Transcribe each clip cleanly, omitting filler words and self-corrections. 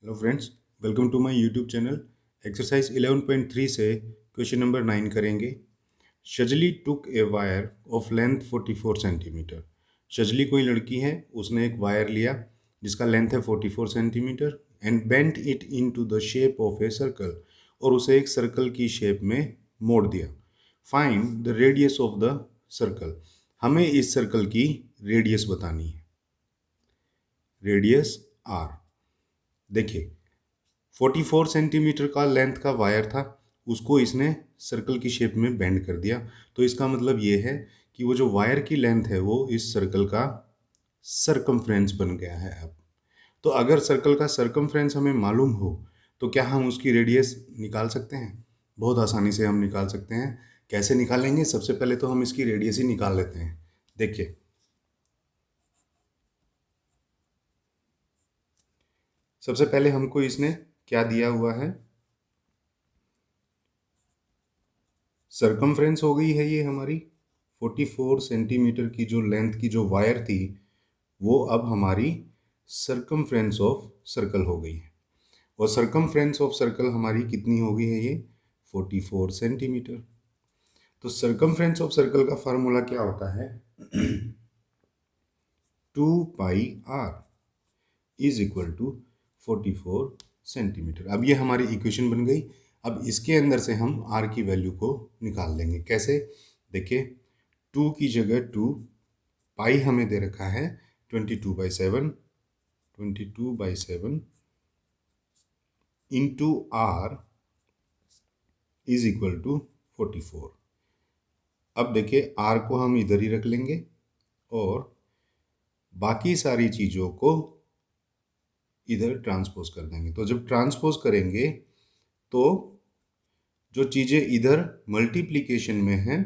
Hello friends, welcome to my YouTube channel. Exercise 11.3 से question number 9 करेंगे। Shazli took a wire of length 44 centimetre. Shazli कोई लड़की है, उसने एक वायर लिया जिसका लेंथ है 44 centimetre and bent it into the shape of a circle, और उसे एक सर्कल की शेप में मोड़ दिया। Find the radius of the circle. हमें इस सर्कल की रेडियस बतानी है। Radius r. देखिए, 44 सेंटीमीटर का लेंथ का वायर था, उसको इसने सर्कल की शेप में बेंड कर दिया। तो इसका मतलब ये है कि वो जो वायर की लेंथ है वो इस सर्कल का सरकमफ्रेंस बन गया है अब। तो अगर सर्कल का सरकमफ्रेंस हमें मालूम हो तो क्या हम उसकी रेडियस निकाल सकते हैं? बहुत आसानी से हम निकाल सकते हैं। कैसे निकालेंगे? सबसे पहले तो हम इसकी रेडियस ही निकाल लेते हैं। देखिए, सबसे पहले हमको इसने क्या दिया हुआ है? सरकमफ्रेंस हो गई है ये हमारी 44 सेंटीमीटर की जो लेंथ की जो वायर थी, वो अब हमारी सरकमफ्रेंस ऑफ सर्कल हो गई है। और सरकमफ्रेंस ऑफ सर्कल हमारी कितनी हो गई है? ये 44 सेंटीमीटर। तो सरकमफ्रेंस ऑफ सर्कल का फार्मूला क्या होता है? 2 pi R is equal to 44 centimetre. अब ये हमारी इक्वेशन बन गई। अब इसके अंदर से हम आर की वैल्यू को निकाल लेंगे। कैसे? देखिए, 2 की जगह 2, पाई हमें दे रखा है 22/7, 22/7 into r is equal to 44। अब देखिए, आर को हम इधर ही रख लेंगे और बाकी सारी चीज़ों को इधर ट्रांसपोज कर देंगे। तो जब ट्रांसपोज करेंगे तो जो चीज़ें इधर मल्टीप्लिकेशन में हैं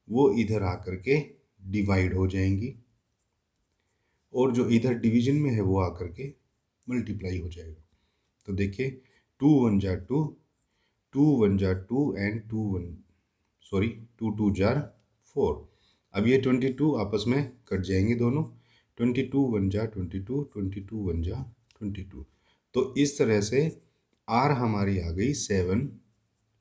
वो इधर आकर के डिवाइड हो जाएंगी, और जो इधर डिवीजन में है वो आकर के मल्टीप्लाई हो जाएगा। तो देखिए, 2 1 जा 2, 2 1 जा 2 एंड 2 2 जार 4। अब ये 22 आपस में कट जाएंगे दोनों। 22 1 जा 22, 22 1 जा 22। तो इस तरह से आर हमारी आ गई 7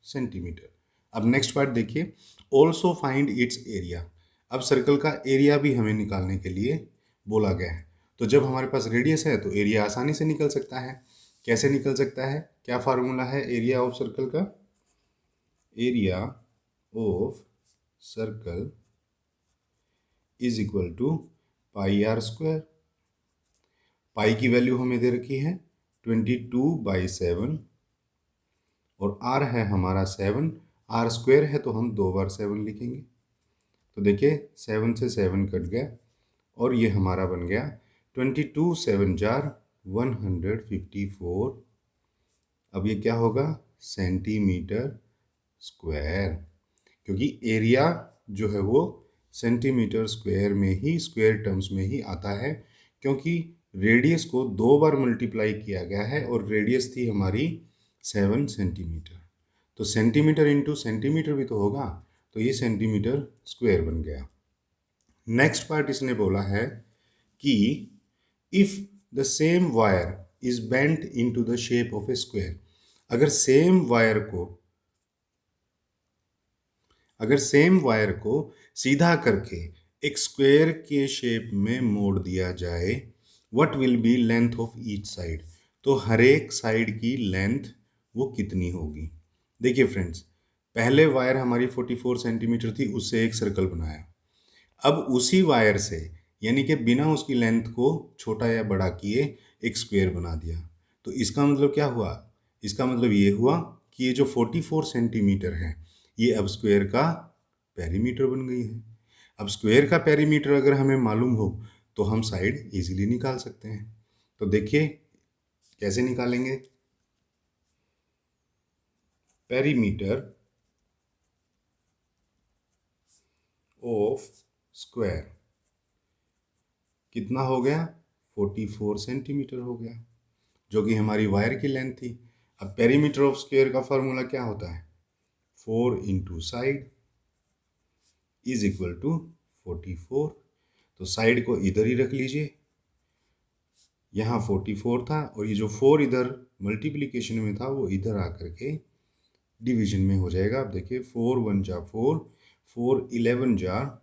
सेंटीमीटर। अब नेक्स्ट पार्ट देखिए, ऑल्सो फाइंड इट्स एरिया। अब सर्कल का एरिया भी हमें निकालने के लिए बोला गया है। तो जब हमारे पास रेडियस है तो एरिया आसानी से निकल सकता है। कैसे निकल सकता है? क्या फार्मूला है एरिया ऑफ सर्कल का? Area of circle is equal to pi R square. Pi की वैल्यू हमें दे रखी है 22/7 और आर है हमारा 7। आर स्क्वायर है तो हम 2 बार 7 लिखेंगे। तो देखिए, 7 से 7 कट गया और ये हमारा बन गया 22 7 जार 154। अब ये क्या होगा? Centimetre square. क्योंकि एरिया जो है वो सेंटीमीटर स्क्वायर में ही, स्क्वायर टर्म्स में ही आता है, क्योंकि रेडियस को 2 बार मल्टीप्लाई किया गया है और रेडियस थी हमारी 7 सेंटीमीटर। तो सेंटीमीटर इंटू सेंटीमीटर भी तो होगा, तो ये सेंटीमीटर स्क्वायर बन गया। नेक्स्ट पार्ट इसने बोला है कि if the same wire is bent into the shape of A square. अगर सेम वायर को सीधा करके एक स्क्वायर के शेप में मोड़ दिया जाए, what will be length of each side. तो हर एक साइड की लेंथ वो कितनी होगी? देखिए फ्रेंड्स, पहले वायर हमारी 44 सेंटीमीटर थी, उससे एक सर्कल बनाया। अब उसी वायर से, यानी कि बिना उसकी लेंथ को छोटा या बड़ा किए, एक स्क्वायर बना दिया। तो इसका मतलब क्या हुआ? इसका मतलब ये हुआ कि ये जो 44 सेंटीमीटर है ये अब स्क्वायर का पेरीमीटर बन गई है। अब स्क्वायर का पेरीमीटर अगर हमें मालूम हो तो हम साइड इजीली निकाल सकते हैं। तो देखिए कैसे निकालेंगे। पेरीमीटर ऑफ स्क्वायर कितना हो गया? 44 सेंटीमीटर हो गया, जो कि हमारी वायर की लेंथ थी। अब पेरीमीटर ऑफ स्क्वायर का फॉर्मूला क्या होता है? 4 into side is equal to 44। तो साइड को इधर ही रख लीजिए, यहाँ 44 था और ये जो 4 इधर मल्टीप्लिकेशन में था वो इधर आकर के डिवीजन में हो जाएगा। अब देखिए 4 1 जा 4, 4 11 जा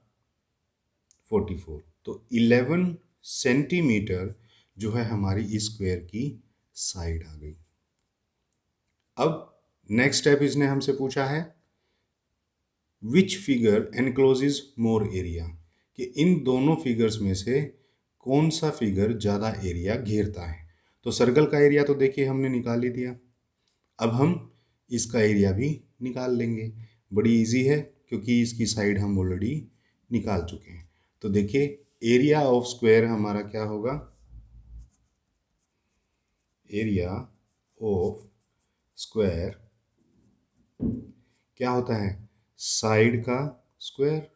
44, तो 11 सेंटीमीटर जो है हमारी इस स्क्वायर की साइड आ गई। अब नेक्स्ट स्टेप इसने हमसे पूछा है which figure encloses more area, कि इन दोनों फिगर्स में से कौन सा फिगर ज़्यादा एरिया घेरता है। तो सर्कल का एरिया तो देखिए हमने निकाल ही दिया, अब हम इसका एरिया भी निकाल लेंगे। बड़ी इजी है क्योंकि इसकी साइड हम ऑलरेडी निकाल चुके हैं। तो देखिए एरिया ऑफ स्क्वायर हमारा क्या होगा, एरिया ऑफ स्क्वायर क्या होता है, साइड का स्क्वायर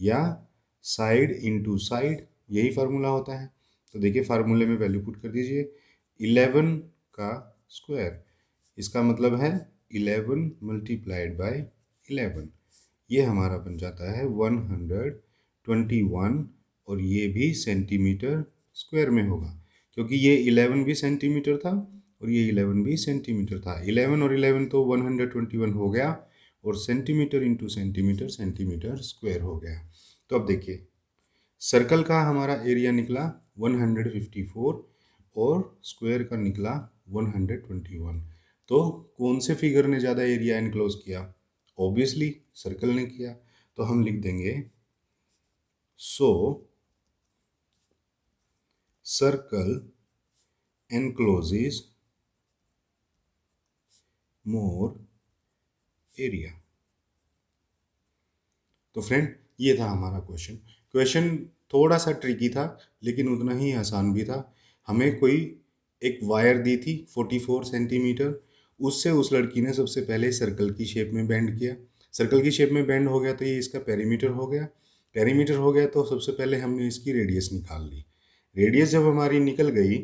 या साइड इंटू साइड, यही फार्मूला होता है। तो देखिए फार्मूले में वैल्यू पुट कर दीजिए, 11 का स्क्वायर, इसका मतलब है 11 मल्टीप्लाइड बाय 11, ये हमारा बन जाता है 121, और ये भी सेंटीमीटर स्क्वायर में होगा क्योंकि ये 11 भी सेंटीमीटर था और ये 11 भी सेंटीमीटर था। 11 और 11 तो 121 हो गया, और centimetre into centimetre centimetre square हो गया। तो अब देखिए सर्कल का हमारा एरिया निकला 154 और स्क्वायर का निकला 121। तो कौन से फिगर ने ज़्यादा एरिया एनक्लोज किया, ऑब्वियसली सर्कल ने किया। तो हम लिख देंगे सो सर्कल एनक्लोजेस मोर एरिया। तो फ्रेंड ये था हमारा क्वेश्चन थोड़ा सा ट्रिकी था लेकिन उतना ही आसान भी था। हमें कोई एक वायर दी थी 44 सेंटीमीटर, उससे उस लड़की ने सबसे पहले सर्कल की शेप में बेंड किया। सर्कल की शेप में बेंड हो गया तो ये इसका पेरीमीटर हो गया। पेरीमीटर हो गया तो सबसे पहले हमने इसकी रेडियस निकाल ली। रेडियस जब हमारी निकल गई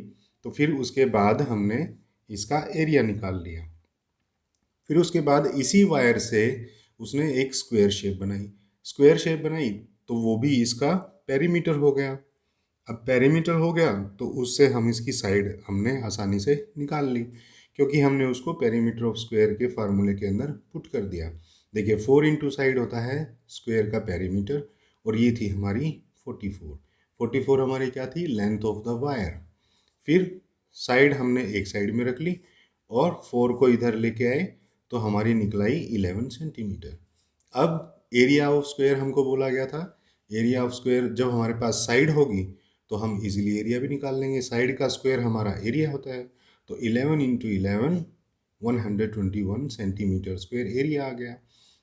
तो फिर उसके बाद हमने इसका एरिया निकाल लिया। फिर उसके बाद इसी वायर से उसने एक स्क्वायर शेप बनाई। स्क्वायर शेप बनाई तो वो भी इसका पेरीमीटर हो गया। अब पेरीमीटर हो गया तो उससे हम इसकी साइड हमने आसानी से निकाल ली क्योंकि हमने उसको पेरीमीटर ऑफ स्क्वायर के फार्मूले के अंदर पुट कर दिया। देखिए 4 इंटू साइड होता है स्क्वायर का पेरीमीटर, और ये थी हमारी 44 हमारी क्या थी, लेंथ ऑफ द वायर। फिर साइड हमने एक साइड में रख ली और 4 को इधर लेके आए तो हमारी निकलाई 11 सेंटीमीटर। अब एरिया ऑफ स्क्वायर हमको बोला गया था, एरिया ऑफ स्क्वायर जब हमारे पास साइड होगी तो हम इजीली एरिया भी निकाल लेंगे। साइड का स्क्वायर हमारा एरिया होता है, तो 11 इंटू 11 121 सेंटीमीटर स्क्वायर एरिया आ गया।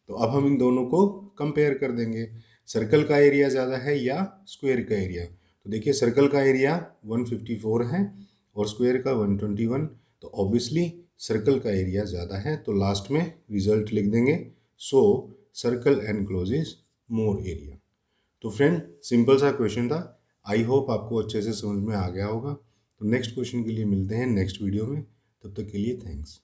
तो अब हम इन दोनों को कंपेयर कर देंगे, सर्कल का एरिया ज़्यादा है या स्क्वायर का एरिया। तो देखिए सर्कल का एरिया 154 है और स्क्वायर का 121, तो ऑब्वियसली सर्कल का एरिया ज़्यादा है। तो लास्ट में रिजल्ट लिख देंगे सो सर्कल एनक्लोजेस मोर एरिया। तो फ्रेंड सिंपल सा क्वेश्चन था, आई होप आपको अच्छे से समझ में आ गया होगा। तो नेक्स्ट क्वेश्चन के लिए मिलते हैं नेक्स्ट वीडियो में, तब तक के लिए थैंक्स।